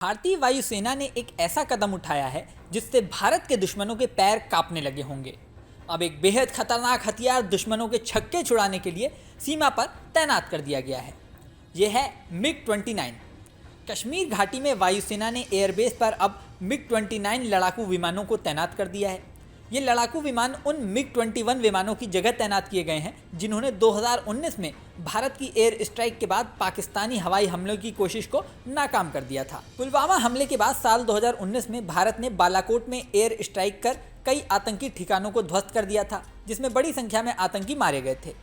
भारतीय वायुसेना ने एक ऐसा कदम उठाया है जिससे भारत के दुश्मनों के पैर कांपने लगे होंगे। अब एक बेहद खतरनाक हथियार दुश्मनों के छक्के छुड़ाने के लिए सीमा पर तैनात कर दिया गया है। यह है MiG-29। कश्मीर घाटी में वायुसेना ने एयरबेस पर अब MiG-29 लड़ाकू विमानों को तैनात कर दिया है। ये लड़ाकू विमान उन MiG-21 विमानों की जगह तैनात किए गए हैं जिन्होंने 2019 में भारत की एयर स्ट्राइक के बाद पाकिस्तानी हवाई हमलों की कोशिश को नाकाम कर दिया था। पुलवामा हमले के बाद साल 2019 में भारत ने बालाकोट में एयर स्ट्राइक कर कई आतंकी ठिकानों को ध्वस्त कर दिया था, जिसमें बड़ी संख्या में आतंकी मारे गए थे।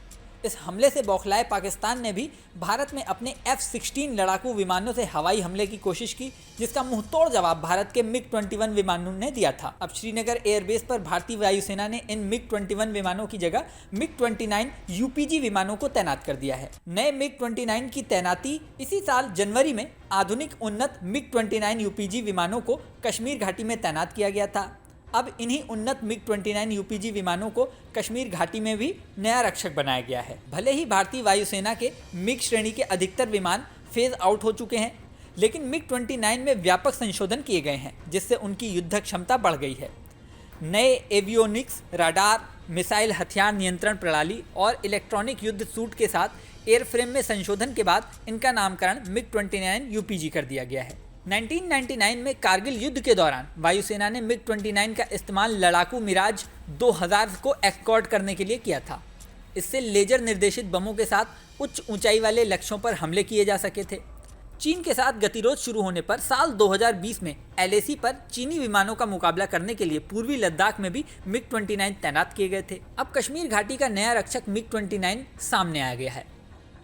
इस हमले से बौखलाए पाकिस्तान ने भी भारत में अपने F-16 लड़ाकू विमानों से हवाई हमले की कोशिश की, जिसका मुंहतोड़ जवाब भारत के MiG-21 विमानों ने दिया था। अब श्रीनगर एयरबेस पर भारतीय वायुसेना ने इन MiG-21 विमानों की जगह MiG-29 UPG विमानों को तैनात कर दिया है। नए MiG-29 की तैनाती इसी साल जनवरी में आधुनिक उन्नत MiG-29 UPG विमानों को कश्मीर घाटी में तैनात किया गया था। अब इन्हीं उन्नत MiG-29 UPG विमानों को कश्मीर घाटी में भी नया रक्षक बनाया गया है। भले ही भारतीय वायुसेना के MiG श्रेणी के अधिकतर विमान फेज आउट हो चुके हैं, लेकिन MiG-29 में व्यापक संशोधन किए गए हैं, जिससे उनकी युद्ध क्षमता बढ़ गई है। नए एवियोनिक्स, राडार, मिसाइल हथियार नियंत्रण प्रणाली और इलेक्ट्रॉनिक युद्ध सूट के साथ एयरफ्रेम में संशोधन के बाद इनका नामकरण MiG-29 UPG कर दिया गया है। 1999 में कारगिल युद्ध के दौरान वायुसेना ने MiG-29 का इस्तेमाल लड़ाकू मिराज 2000 को एस्कॉर्ट करने के लिए किया था। इससे लेजर निर्देशित बमों के साथ उच्च ऊंचाई वाले लक्ष्यों पर हमले किए जा सके थे। चीन के साथ गतिरोध शुरू होने पर साल 2020 में LAC पर चीनी विमानों का मुकाबला करने के लिए पूर्वी लद्दाख में भी MiG-29 तैनात किए गए थे। अब कश्मीर घाटी का नया रक्षक MiG-29 सामने आ गया है।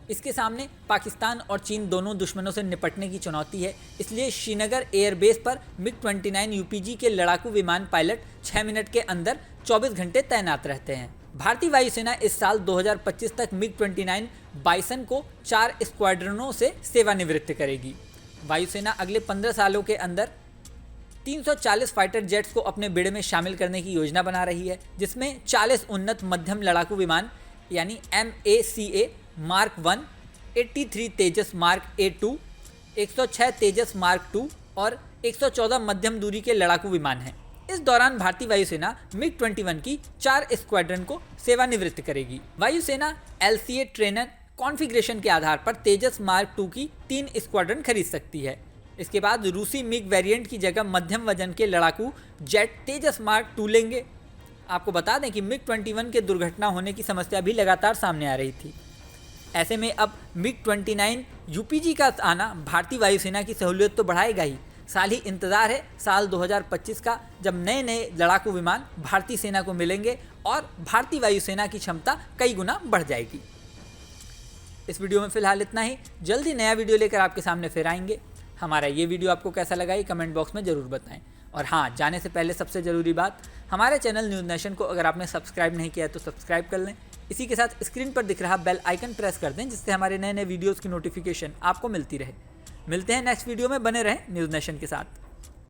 इसके सामने पाकिस्तान और चीन दोनों दुश्मनों से निपटने की चुनौती है, इसलिए श्रीनगर एयरबेस पर MiG-29 UPG के लड़ाकू विमान पायलट 6 मिनट के अंदर 24 घंटे तैनात रहते हैं। भारतीय वायुसेना इस साल 2025 तक MiG-29 बाइसन को 4 स्क्वाड्रनों से सेवानिवृत्त करेगी। वायुसेना अगले 15 सालों के अंदर 340 फाइटर जेट्स को अपने बेड़े में शामिल करने की योजना बना रही है, जिसमें 40 उन्नत मध्यम लड़ाकू विमान यानी MACA मार्क 1, 83 तेजस मार्क A2, 106 तेजस मार्क 2 और 114 मध्यम दूरी के लड़ाकू विमान हैं। इस दौरान भारतीय वायुसेना MiG-21 की 4 स्क्वाड्रन को सेवानिवृत्त करेगी। वायुसेना LCA ट्रेनर कॉन्फ़िगरेशन के आधार पर तेजस मार्क 2 की 3 स्क्वाड्रन खरीद सकती है। इसके बाद रूसी MiG वेरिएंट की जगह मध्यम वजन के लड़ाकू जेट तेजस मार्क 2 लेंगे। आपको बता दें कि MiG-21 के दुर्घटना होने की समस्या भी लगातार सामने आ रही थी। ऐसे में अब MiG-29 UPG का आना भारतीय वायुसेना की सहूलियत तो बढ़ाएगा ही, साल ही इंतज़ार है साल 2025 का, जब नए नए लड़ाकू विमान भारतीय सेना को मिलेंगे और भारतीय वायुसेना की क्षमता कई गुना बढ़ जाएगी। इस वीडियो में फ़िलहाल इतना ही। जल्दी नया वीडियो लेकर आपके सामने फिर आएंगे। हमारा ये वीडियो आपको कैसा लगा ये कमेंट बॉक्स में ज़रूर बताएं। और हाँ, जाने से पहले सबसे ज़रूरी बात, हमारे चैनल न्यूज़ नेशन को अगर आपने सब्सक्राइब नहीं किया है तो सब्सक्राइब कर लें। इसी के साथ स्क्रीन पर दिख रहा बेल आइकन प्रेस कर दें, जिससे हमारे नए नए वीडियोज़ की नोटिफिकेशन आपको मिलती रहे। मिलते हैं नेक्स्ट वीडियो में, बने रहें न्यूज़ नेशन के साथ।